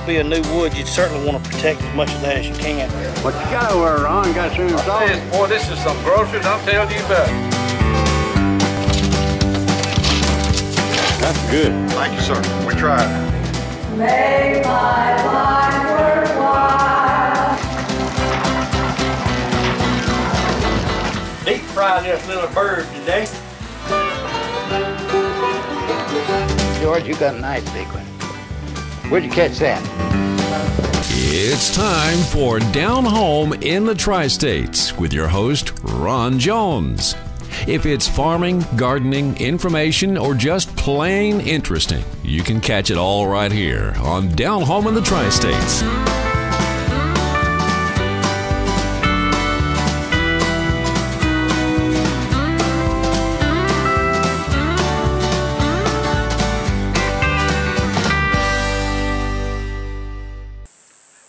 this be a new wood, you'd certainly want to protect as much of that as you can. What you got over there, Ron? Got some salt? Boy, this is some groceries, I'm telling you about it. That's good. Thank you, sir. We tried. Make my life worthwhile. Deep fry this little bird today. George, you got a nice big one. Where'd you catch that? It's time for Down Home in the Tri-States with your host, Ron Jones. If it's farming, gardening, information, or just plain interesting, you can catch it all right here on Down Home in the Tri-States.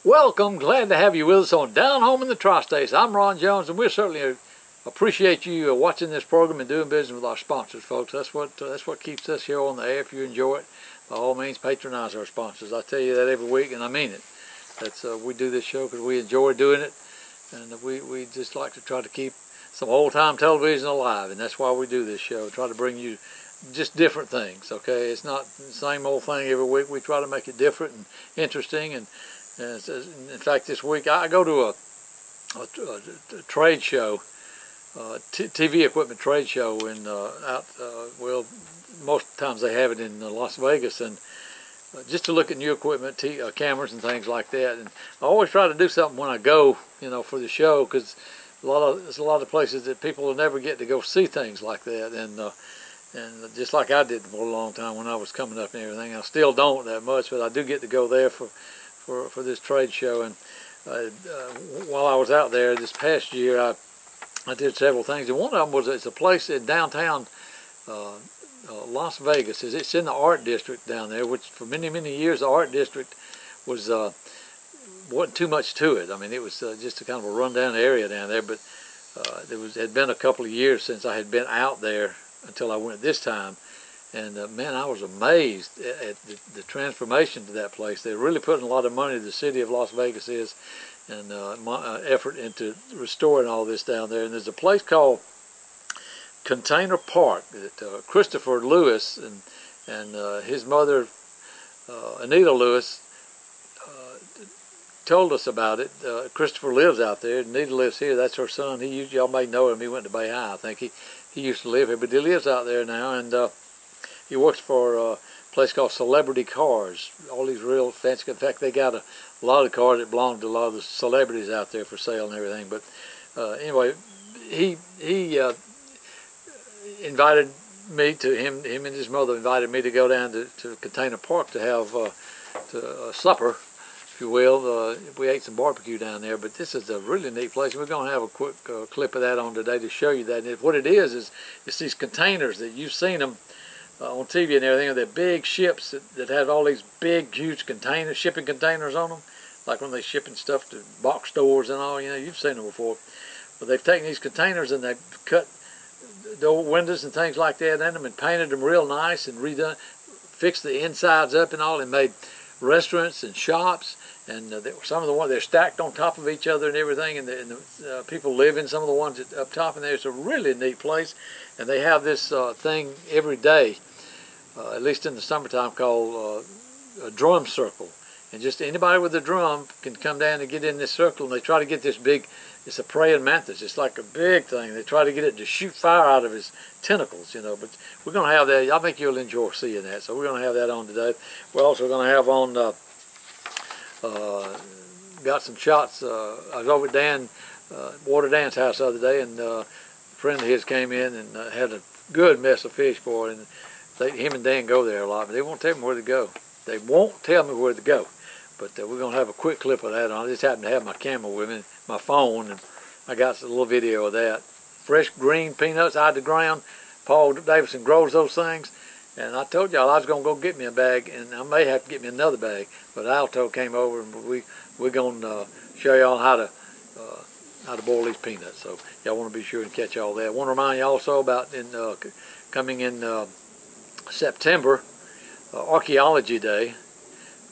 Welcome, glad to have you with us on Down Home in the Tri-States. I'm Ron Jones, and we certainly appreciate you watching this program and doing business with our sponsors, folks. That's what keeps us here on the air. If you enjoy it, by all means, patronize our sponsors. I tell you that every week, and I mean it. That's we do this show because we enjoy doing it, and we just like to try to keep some old-time television alive, and that's why we do this show. Try to bring you just different things. Okay, it's not the same old thing every week. We try to make it different and interesting. And in fact, this week I go to a trade show. TV equipment trade show in well, most times they have it in Las Vegas, and just to look at new equipment, cameras and things like that. And I always try to do something when I go, for the show, because there's a lot of places that people will never get to go see things like that. And just like I did for a long time when I was coming up and everything, I still don't that much, but I do get to go there for this trade show. And while I was out there this past year, I did several things, and one of them was it's a place in downtown Las Vegas. It's in the art district down there, which for many years the art district wasn't too much to it. I mean, it was just a kind of a rundown area down there. But had been a couple of years since I had been out there until I went this time, and man, I was amazed at the transformation to that place. They're really putting a lot of money. The city of Las Vegas is. And effort into restoring all this down there. And there's a place called Container Park that Christopher Lewis and his mother Anita Lewis told us about it. Christopher lives out there. Anita lives here. That's her son. Y'all may know him. He went to Bay High. I think he used to live here, but he lives out there now, and he works for a place called Celebrity Cars. All these real fancy. In fact, they got a lot of cars that belong to a lot of the celebrities out there for sale and everything. But anyway, he invited me to him and his mother invited me to go down to Container Park to have supper, if you will. We ate some barbecue down there, but this is a really neat place. We're going to have a quick clip of that on today to show you that. And what it is it's these containers that you've seen them on TV and everything. They're big ships that have all these big, huge containers, shipping containers on them, like when they're shipping stuff to box stores and all. You've seen them before. But they've taken these containers and they've cut the windows and things like that in them and painted them real nice and redone, fixed the insides up and all, and made restaurants and shops. And some of the ones, they're stacked on top of each other and everything, and the people live in some of the ones up top in there. It's a really neat place, and they have this thing every day, at least in the summertime, called a drum circle. And just anybody with a drum can come down and get in this circle, and they try to get this big, it's a praying mantis. It's like a big thing. They try to get it to shoot fire out of his tentacles, But we're going to have that. I think you'll enjoy seeing that. So we're going to have that on today. We're also going to have on, got some shots. I was over at Water Dan's house the other day, and a friend of his came in and had a good mess of fish for it. And him and Dan go there a lot, but they won't tell me where to go. They won't tell me where to go. But we're going to have a quick clip of that on. I just happen to have my camera with me, my phone, and I got a little video of that. Fresh green peanuts out of the ground. Paul Davidson grows those things. And I told y'all I was going to go get me a bag, and I may have to get me another bag. But Alto came over, and we're going to show y'all how to boil these peanuts. So y'all want to be sure and catch all that. I want to remind you also about coming in September, Archaeology Day.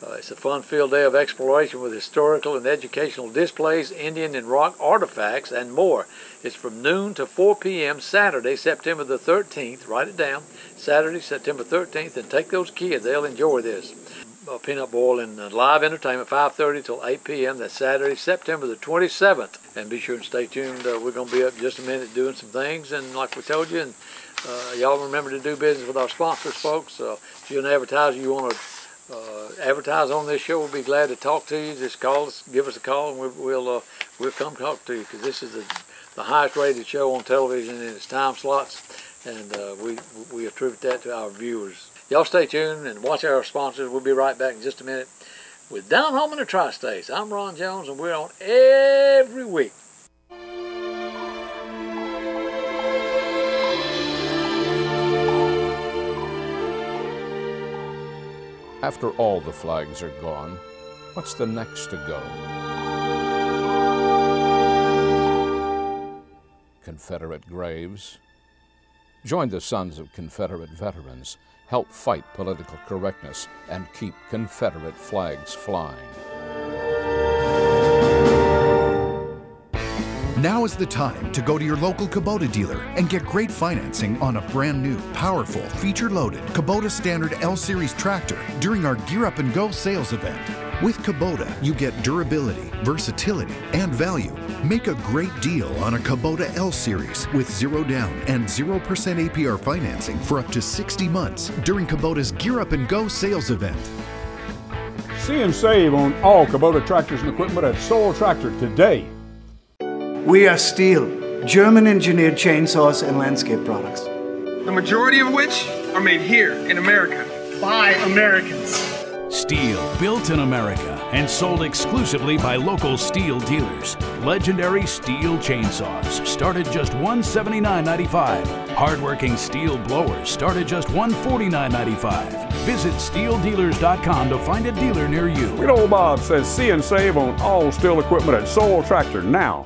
It's a fun-filled day of exploration with historical and educational displays, Indian and rock artifacts, and more. It's from noon to 4 p.m. Saturday, September the 13th. Write it down. Saturday, September 13th, and take those kids. They'll enjoy this. Peanut boil and live entertainment, 5:30 till 8 p.m. That's Saturday, September the 27th. And be sure and stay tuned. We're going to be up in just a minute doing some things. And like we told you, and y'all remember to do business with our sponsors, folks. If you're an advertiser, you want to advertise on this show, we'll be glad to talk to you. Just call us, give us a call, and we'll come talk to you, because this is the highest rated show on television in its time slots, and we attribute that to our viewers. Y'all stay tuned and watch our sponsors. We'll be right back in just a minute with Down Home in the Tri-States. I'm Ron Jones, and we're on every week. After all the flags are gone, what's the next to go? Confederate graves. Join the sons of Confederate veterans. Help fight political correctness and keep Confederate flags flying. Now is the time to go to your local Kubota dealer and get great financing on a brand new, powerful, feature-loaded Kubota Standard L-Series tractor during our Gear Up and Go sales event. With Kubota, you get durability, versatility, and value. Make a great deal on a Kubota L-Series with 0 down and 0% APR financing for up to 60 months during Kubota's Gear Up and Go sales event. See and save on all Kubota tractors and equipment at Soul Tractor today. We are Steel, German-engineered chainsaws and landscape products. The majority of which are made here in America. By Americans. Steel, built in America and sold exclusively by local Steel dealers. Legendary Steel chainsaws start at just $179.95. Hardworking Steel blowers start at just $149.95. Visit SteelDealers.com to find a dealer near you. Good old Bob says see and save on all Steel equipment at Soul Tractor now.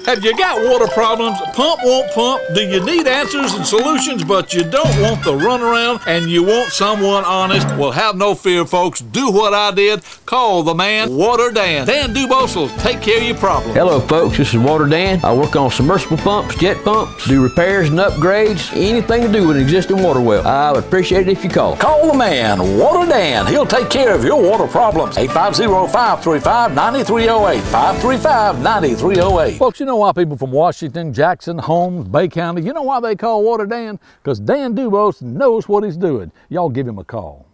Have you got water problems? Pump won't pump? Do you need answers and solutions, but you don't want the runaround and you want someone honest? Well, have no fear, folks. Do what I did. Call the man, Water Dan. Dan Dubose will take care of your problem. Hello, folks. This is Water Dan. I work on submersible pumps, jet pumps, do repairs and upgrades, anything to do with an existing water well. I would appreciate it if you call. Call the man, Water Dan. He'll take care of your water problems. 850-535-9308. 535-9308. Folks, you know why people from Washington, Jackson, Holmes, Bay County, you know why they call Water Dan? Because Dan Dubose knows what he's doing. Y'all give him a call.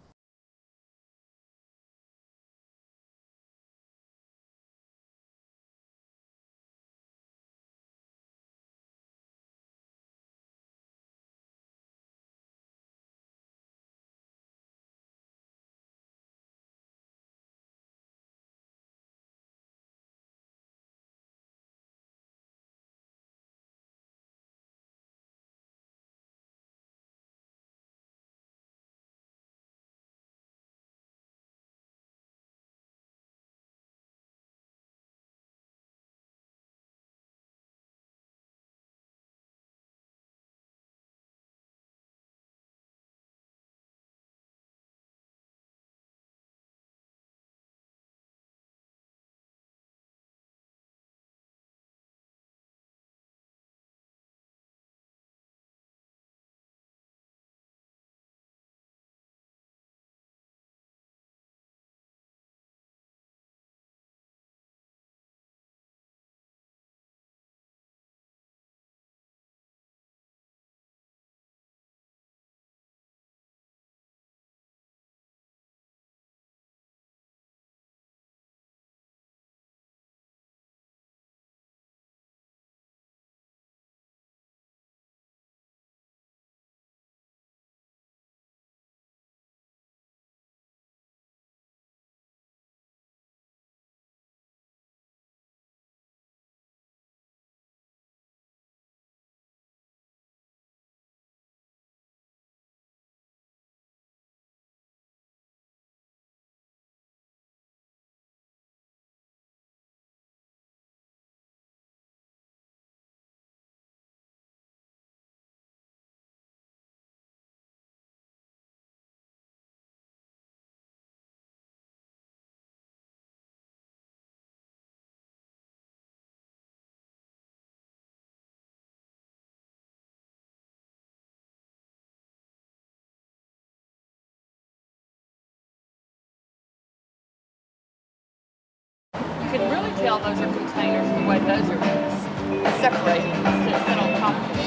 can really tell those are containers the way those are separated and set on top of each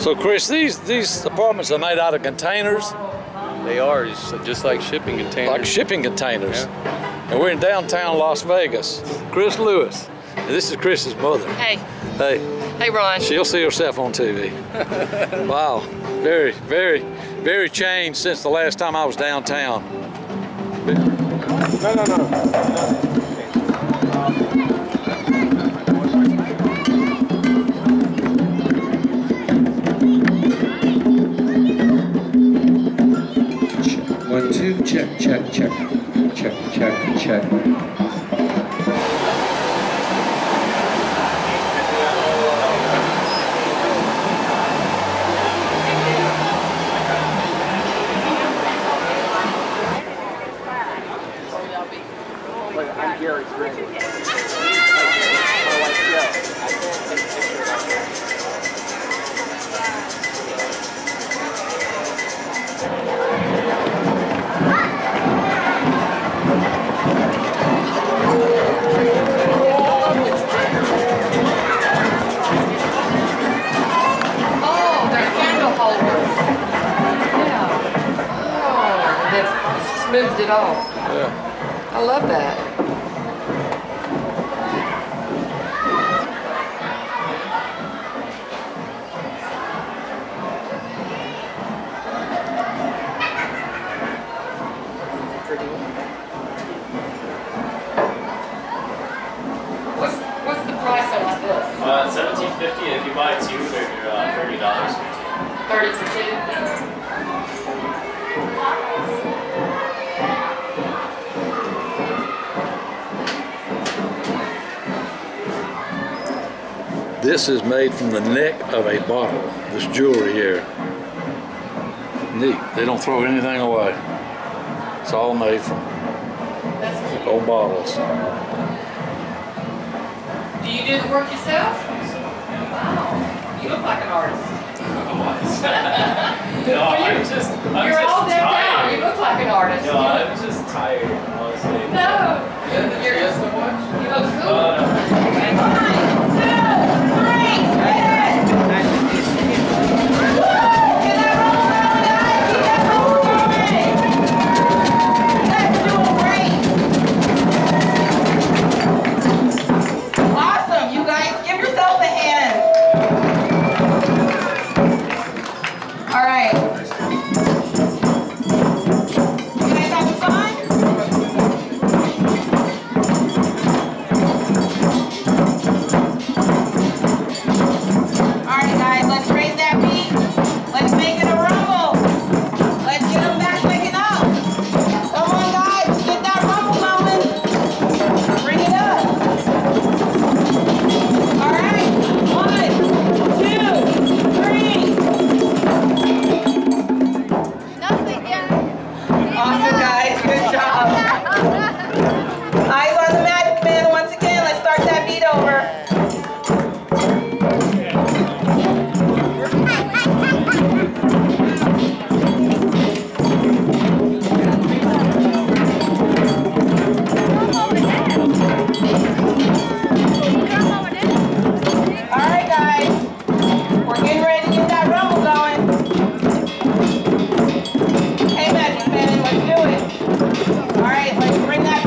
So Chris, these apartments are made out of containers? They are, it's just like shipping containers. Like shipping containers. Yeah. And we're in downtown Las Vegas. Chris Lewis. And this is Chris's mother. Hey. Hey. Hey, Ron. She'll see herself on TV. Wow. Very, very, very changed since the last time I was downtown. No. One, two, check, check, check, check, check, check. I'm Gary's friend. Smoothed it off. Yeah. I love that. What's the price on this? $17.50. If you buy two, they're $30. 30 for two. This is made from the neck of a bottle, this jewelry here. Neat. They don't throw anything away. It's all made from old bottles. Do you do the work yourself? Wow. You look like an artist. No, I'm just You're all decked out. You look like an artist. No, I'm just tired, honestly. No. You're just so much. You look cool. No. Awesome, you guys, give yourself a hand. All right. You guys having fun? All right, guys, let's raise that beat. Let's make it a rumble. Let's get them back waking up. Come on, guys, get that rumble going. Bring it up. All right, 1, 2, 3. Nothing yet. Awesome, guys. Good job. Eyes on the magic man once again. Let's start that beat over. All right, guys. We're getting ready to get that rumble going. Hey, magic man, let's do it. All right, let's bring that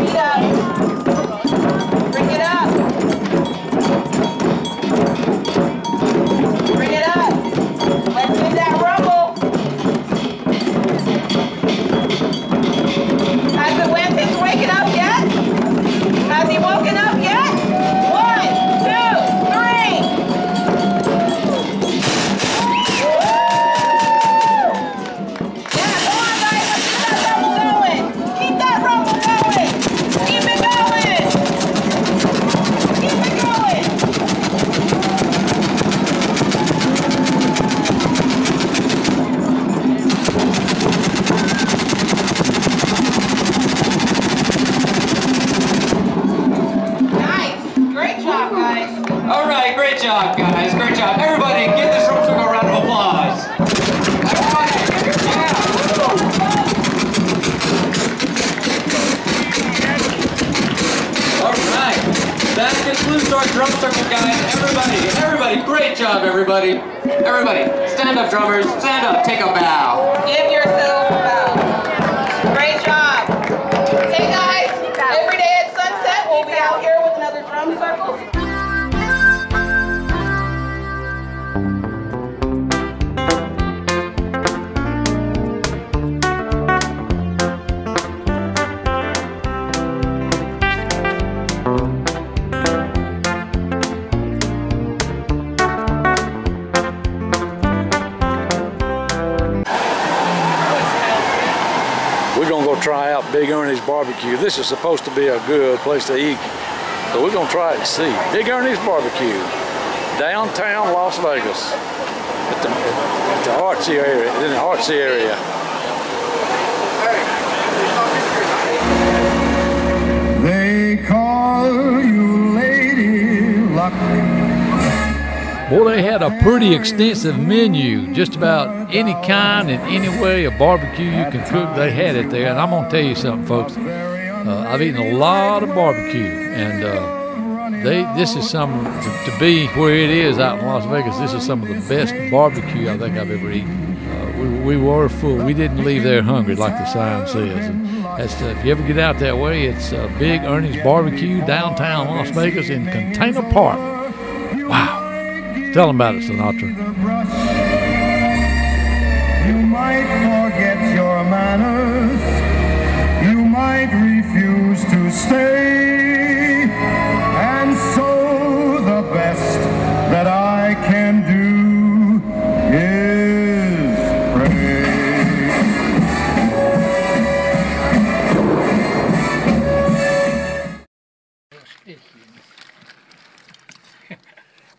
start drum circle, guys. Everybody, great job, everybody. Everybody, stand up, drummers. Stand up, take a bow. Give yourself a bow. Great job. Hey guys, every day at sunset, we'll be out here with another drum circle. We're gonna go try out Big Ernie's Barbecue. This is supposed to be a good place to eat, so we're gonna try it and see. Big Ernie's Barbecue, downtown Las Vegas, at the artsy area, in the artsy area. They call you Lady Luck. Boy, they had a pretty extensive menu, just about any kind and any way of barbecue you can cook, they had it there. And I'm gonna tell you something, folks. I've eaten a lot of barbecue, and this is some, to be where it is out in Las Vegas, this is some of the best barbecue I think I've ever eaten. We were full. We didn't leave there hungry like the sign says. And that's, if you ever get out that way, it's Big Ernie's Barbecue, downtown Las Vegas in Container Park. Wow. Tell them about it, Sinatra. You might forget your manners. You might refuse to stay. And so the best that I can do is pray.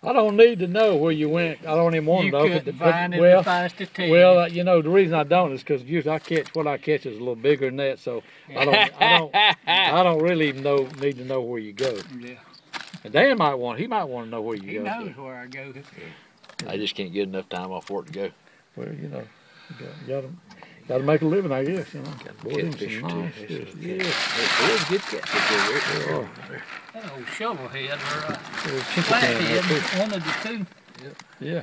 I don't need to know where you went. I don't even want to know. You couldn't find it if I was to tell you. Well, you know, the reason I don't is because usually what I catch is a little bigger than that. So I don't really need to know where you go. Yeah. And Dan might want to know where you go. He knows where I go. I just can't get enough time off work to go. Well, you know, you got to make a living, I guess. You know. Got to catfish too. Yeah. There's good catfish there. That old shovel head or flathead, one of the two. Yeah.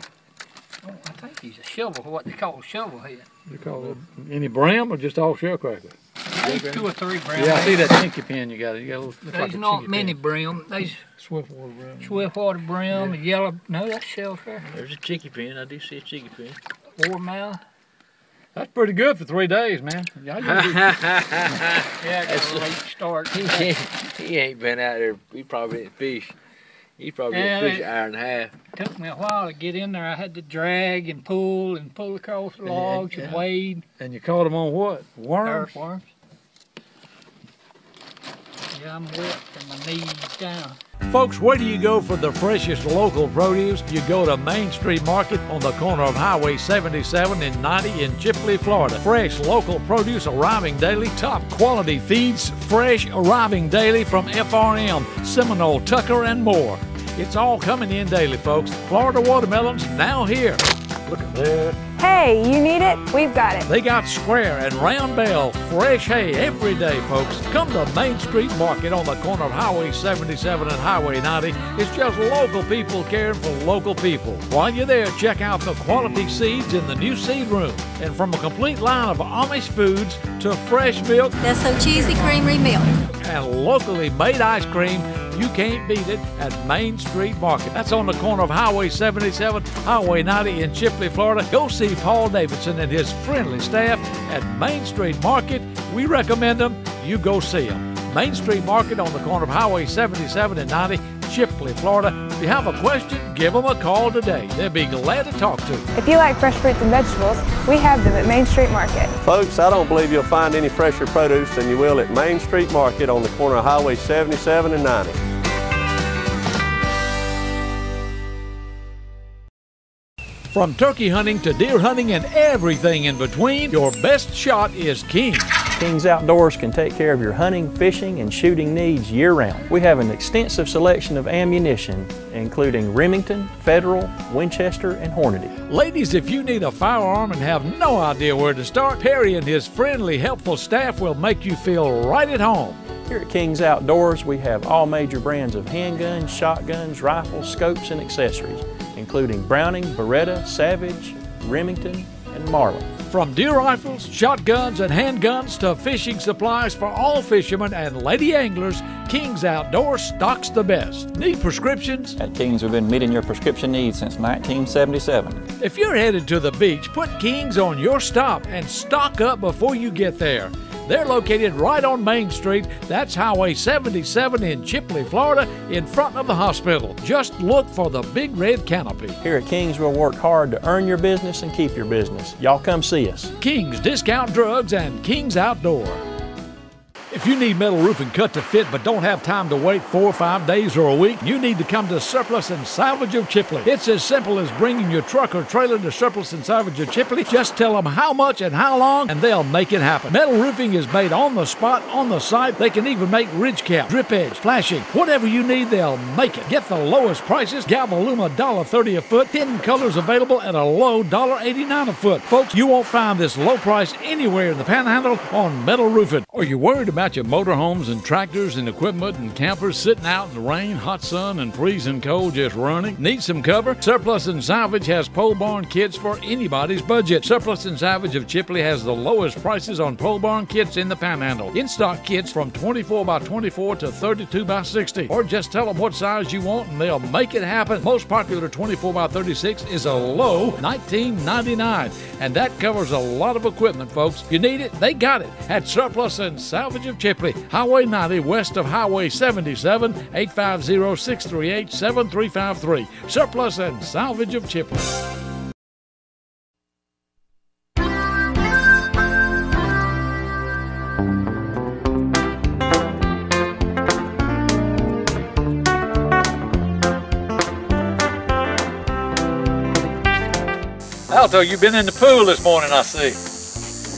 Oh, I think he's a shovel, what they call a shovel head. You call it any brim or just all shell cracker? There's 2 or 3 brim. Yeah, I see that chinky pin you got. You got a little. There's not many brim. There's Swiftwater brim. Swiftwater brim, yellow. No, that's shellfish. There's a chinky pin. I do see a chinky pin. Warmouth. That's pretty good for 3 days, man. Yeah, that's a late start. He ain't been out there. He probably didn't fish. He probably didn't fish an hour and a half. Took me a while to get in there. I had to drag and pull across the logs and wade. And you caught them on what? Worms? Earthworms. Yeah, I'm wet from my knees down. Folks, where do you go for the freshest local produce? You go to Main Street Market on the corner of Highway 77 and 90 in Chipley, Florida. Fresh local produce arriving daily. Top quality feeds, fresh arriving daily from FRM, Seminole, Tucker, and more. It's all coming in daily, folks. Florida watermelons now here. Look at that. Hey, you need it? We've got it. They got square and round bale, fresh hay every day, folks. Come to Main Street Market on the corner of Highway 77 and Highway 90. It's just local people caring for local people. While you're there, check out the quality seeds in the new seed room. And from a complete line of Amish foods to fresh milk. That's so cheesy, creamery milk. And locally made ice cream. You can't beat it at Main Street Market. That's on the corner of Highway 77, Highway 90 in Chipley, Florida. Go see Paul Davidson and his friendly staff at Main Street Market. We recommend them. You go see them. Main Street Market on the corner of Highway 77 and 90, Chipley, Florida. If you have a question, give them a call today. They'll be glad to talk to you. If you like fresh fruits and vegetables, we have them at Main Street Market. Folks, I don't believe you'll find any fresher produce than you will at Main Street Market on the corner of Highway 77 and 90. From turkey hunting to deer hunting and everything in between, your best shot is King. King's Outdoors can take care of your hunting, fishing, and shooting needs year-round. We have an extensive selection of ammunition, including Remington, Federal, Winchester, and Hornady. Ladies, if you need a firearm and have no idea where to start, Perry and his friendly, helpful staff will make you feel right at home. Here at King's Outdoors, we have all major brands of handguns, shotguns, rifles, scopes, and accessories, including Browning, Beretta, Savage, Remington, and Marlin. From deer rifles, shotguns, and handguns to fishing supplies for all fishermen and lady anglers, King's Outdoors stocks the best. Need prescriptions? At King's, we've been meeting your prescription needs since 1977. If you're headed to the beach, put King's on your stop and stock up before you get there. They're located right on Main Street. That's Highway 77 in Chipley, Florida, in front of the hospital. Just look for the big red canopy. Here at King's, we'll work hard to earn your business and keep your business. Y'all come see us. King's Discount Drugs and King's Outdoor. If you need metal roofing cut to fit but don't have time to wait 4 or 5 days or a week, you need to come to Surplus and Salvage of Chipley. It's as simple as bringing your truck or trailer to Surplus and Salvage of Chipley. Just tell them how much and how long, and they'll make it happen. Metal roofing is made on the spot, on the site. They can even make ridge cap, drip edge, flashing. Whatever you need, they'll make it. Get the lowest prices. Galvalume $1.30 a foot. Hidden colors available at a low $1.89 a foot. Folks, you won't find this low price anywhere in the Panhandle on metal roofing. Are you worried about your motorhomes and tractors and equipment and campers sitting out in the rain, hot sun, and freezing cold just running? Need some cover? Surplus and Salvage has pole barn kits for anybody's budget. Surplus and Salvage of Chipley has the lowest prices on pole barn kits in the Panhandle. In-stock kits from 24 by 24 to 32 by 60. Or just tell them what size you want and they'll make it happen. Most popular 24 by 36 is a low $19.99. And that covers a lot of equipment, folks. You need it, they got it at Surplus and Salvage of Chipley. Highway 90 west of Highway 77, 850-638-7353. Surplus and Salvage of Chipley. Alto, you've been in the pool this morning, I see.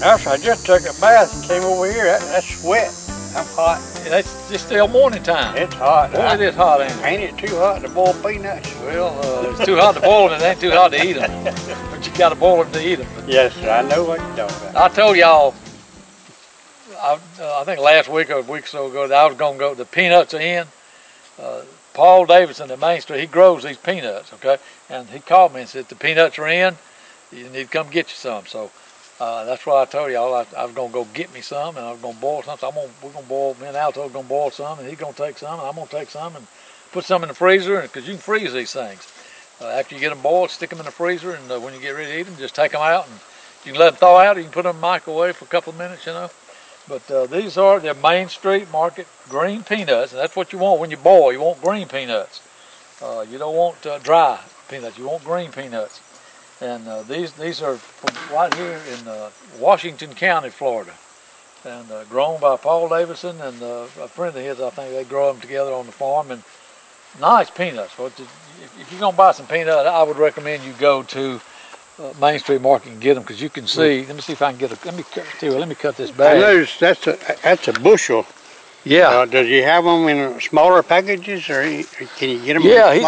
Yes, I just took a bath and came over here. That's wet. I'm hot. It's still morning time. It's hot. Boy, it is hot, ain't it? Ain't it too hot to boil peanuts? Well, it's too hot to boil them. It ain't too hot to eat them. But you got to boil them to eat them. Yes, I know what you're talking about. I told y'all, I think last week or a week or so ago, that I was going to go, the peanuts are in. Paul Davidson at Main Street, he grows these peanuts, okay? And he called me and said, the peanuts are in. You need to come get you some. So that's why I told y'all I was going to go get me some, and I was going to boil some. So we're going to boil, me and Alto are going to boil some, and he's going to take some, and I'm going to take some, and put some in the freezer, because you can freeze these things. After you get them boiled, stick them in the freezer, and when you get ready to eat them, just take them out, and you can let them thaw out, or you can put them in the microwave for a couple of minutes, you know. But these are the Main Street Market green peanuts, and that's what you want when you boil. You want green peanuts. You don't want dry peanuts. You want green peanuts. And these are from right here in Washington County, Florida, and grown by Paul Davidson and a friend of his. I think they grow them together on the farm, and nice peanuts. So if you're gonna buy some peanuts, I would recommend you go to Main Street Market and get them, because you can see. Let me see if I can get a. Let me cut this bag. I noticed that's a bushel. Yeah. Does he have them in smaller packages, or can you get them? Yeah, he's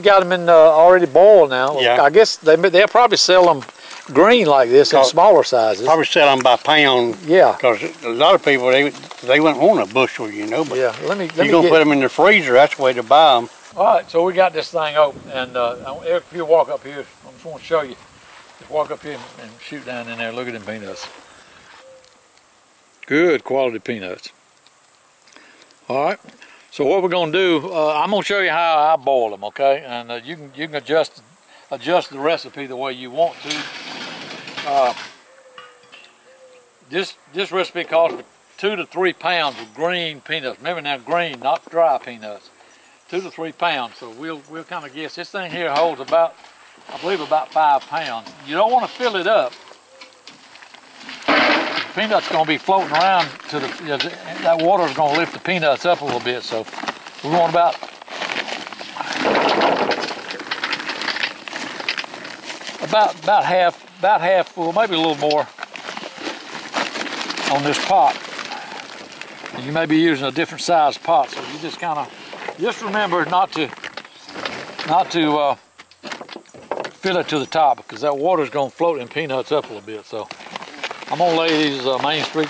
got them in already boiled now. Yeah. I guess they'll probably sell them green like this in smaller sizes. Probably sell them by pound. Yeah. Because a lot of people they wouldn't want a bushel, you know. But yeah. Let me you're gonna put them in the freezer. That's the way to buy them. All right. So we got this thing open, and if you walk up here, I just want to show you. Just walk up here and shoot down in there. Look at them peanuts. Good quality peanuts. All right, so what we're gonna do, I'm gonna show you how I boil them, okay? And you can adjust the recipe the way you want to. This recipe calls for 2 to 3 pounds of green peanuts. Remember now, green, not dry peanuts. 2 to 3 pounds. So we'll kind of guess. This thing here holds about, I believe, about 5 pounds. You don't want to fill it up. Peanuts going to be floating around to that water is going to lift the peanuts up a little bit. So we want about half full, maybe a little more on this pot. You may be using a different size pot, so you just remember not to fill it to the top, because that water is going to float in peanuts up a little bit. So I'm gonna lay these Main Street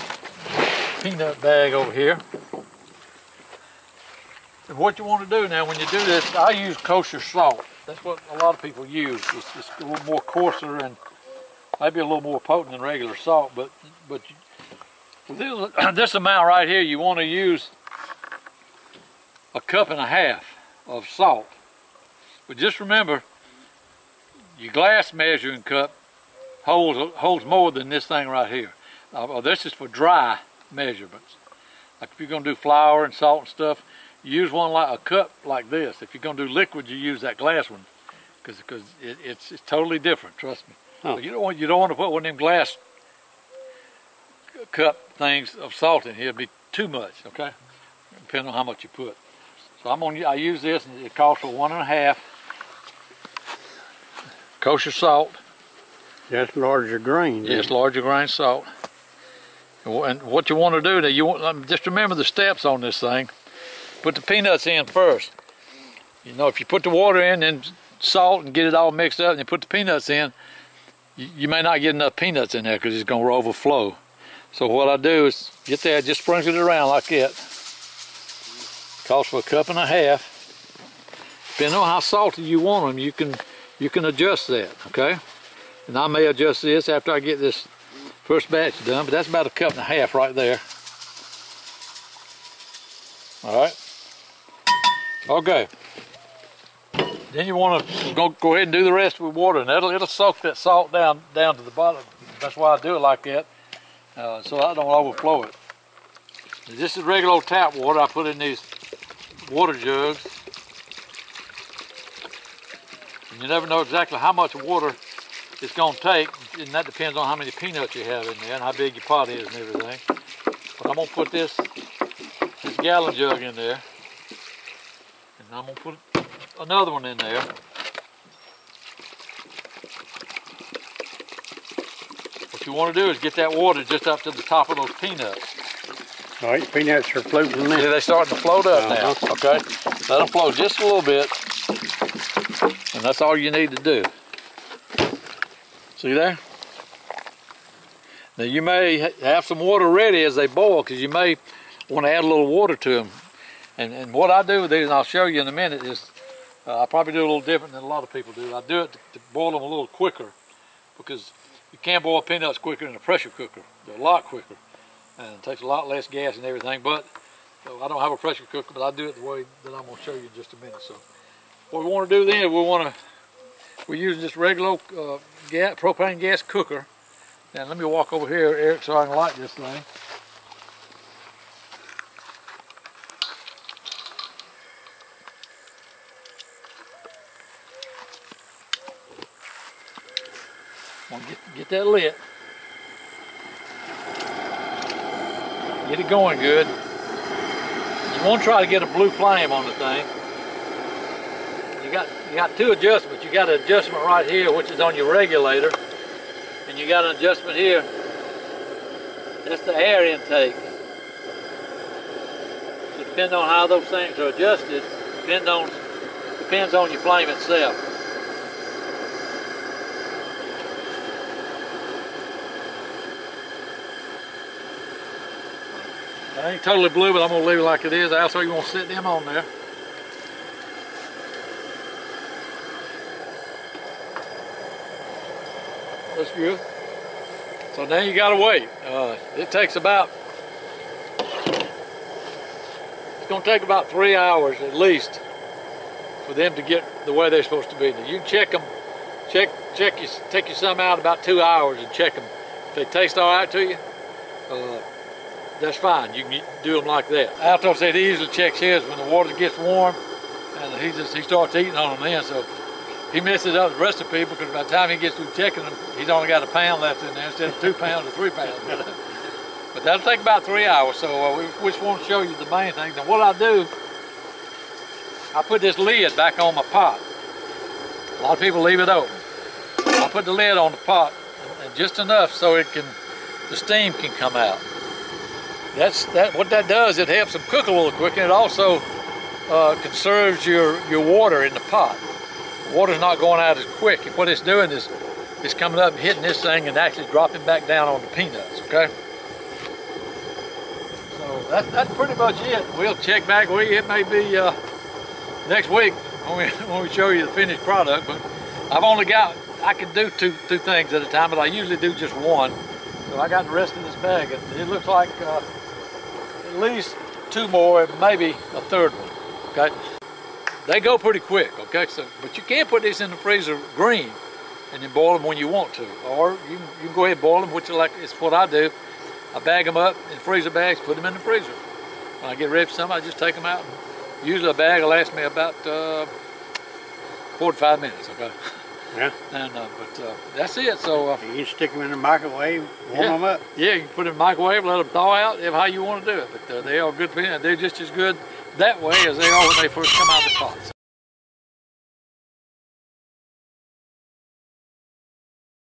peanut bag over here. And what you want to do now when you do this, I use kosher salt. That's what a lot of people use. It's a little more coarser and maybe a little more potent than regular salt, but this amount right here, you want to use 1.5 cups of salt. But just remember, your glass measuring cup holds more than this thing right here. This is for dry measurements. Like if you're going to do flour and salt and stuff, you use one like a cup like this. If you're going to do liquid, you use that glass one, because it's totally different. Trust me. Oh. You don't want to put one of them glass cup things of salt in here. It'd be too much. Okay, depending on how much you put. So I use this, and it calls for 1.5 kosher salt. That's larger grain. Yes, larger grain salt. And what you want to do now, just remember the steps on this thing. Put the peanuts in first. You know, if you put the water in and salt and get it all mixed up, and you put the peanuts in, you may not get enough peanuts in there because it's going to overflow. So what I do is get that, just sprinkle it around like that. Calls for 1.5 cups. Depending on how salty you want them, you can adjust that. Okay. And I may adjust this after I get this first batch done, but that's about 1.5 cups right there. All right. Okay. Then you want to go ahead and do the rest with water, and it'll soak that salt down to the bottom. That's why I do it like that, so I don't overflow it. This is regular old tap water I put in these water jugs. And you never know exactly how much water it's going to take, and that depends on how many peanuts you have in there and how big your pot is and everything. But I'm going to put this gallon jug in there, and I'm going to put another one in there. What you want to do is get that water just up to the top of those peanuts. All right, peanuts are floating now. Yeah, they're starting to float up now, okay? Let them float just a little bit, and that's all you need to do. See there? Now you may have some water ready as they boil, because you may want to add a little water to them. And what I do with these, and I'll show you in a minute, is I probably do a little different than a lot of people do. I do it to boil them a little quicker, because you can't boil peanuts quicker than a pressure cooker. They're a lot quicker, and it takes a lot less gas and everything. But so I don't have a pressure cooker, but I do it the way that I'm going to show you in just a minute. So what we want to do then, we're using this regular propane gas cooker. And let me walk over here, Eric, so I can light this thing. I'm gonna get that lit. Get it going good. You want to try to get a blue flame on the thing. You got two adjustments. You got an adjustment right here, which is on your regulator, and you got an adjustment here. That's the air intake. So depending on how those things are adjusted, depends on your flame itself. It ain't totally blue, but I'm going to leave it like it is. Also, you want to set them on there. That's good. So now you got to wait. It takes about, it's going to take about 3 hours at least for them to get the way they're supposed to be. Now you can check them, take your some out about 2 hours and check them. If they taste all right to you, that's fine. You can do them like that. Alto said he usually checks his when the water gets warm, and he starts eating on them then. So he messes up the recipe, because by the time he gets through checking them, he's only got 1 pound left in there instead of 2 pounds or 3 pounds. But that'll take about 3 hours. So we just want to show you the main things. And what I do, I put this lid back on my pot. A lot of people leave it open. I put the lid on the pot, and just enough so the steam can come out. What that does, it helps them cook a little quicker, and it also conserves your water in the pot. The water's not going out as quick. And what it's doing is it's coming up and hitting this thing and actually dropping back down on the peanuts, okay? So So that's pretty much it. We'll check back with you. It may be next week when we show you the finished product, but I've only got, I can do two things at a time, but I usually do just one. So I got the rest of this bag, and it looks like at least 2 more, and maybe a 3rd one, okay? They go pretty quick, okay? So, but you can put these in the freezer green and then boil them when you want to. Or you can go ahead and boil them, which is what I do. I bag them up in freezer bags, put them in the freezer. When I get ready for something, I just take them out. Usually a bag will last me about 4 to 5 minutes, okay? Yeah. And but that's it. So you can stick them in the microwave, warm them up. Yeah, you can put them in the microwave, let them thaw out, how you want to do it. But they are good. They're just as good that way as they are when they first come out of the pot.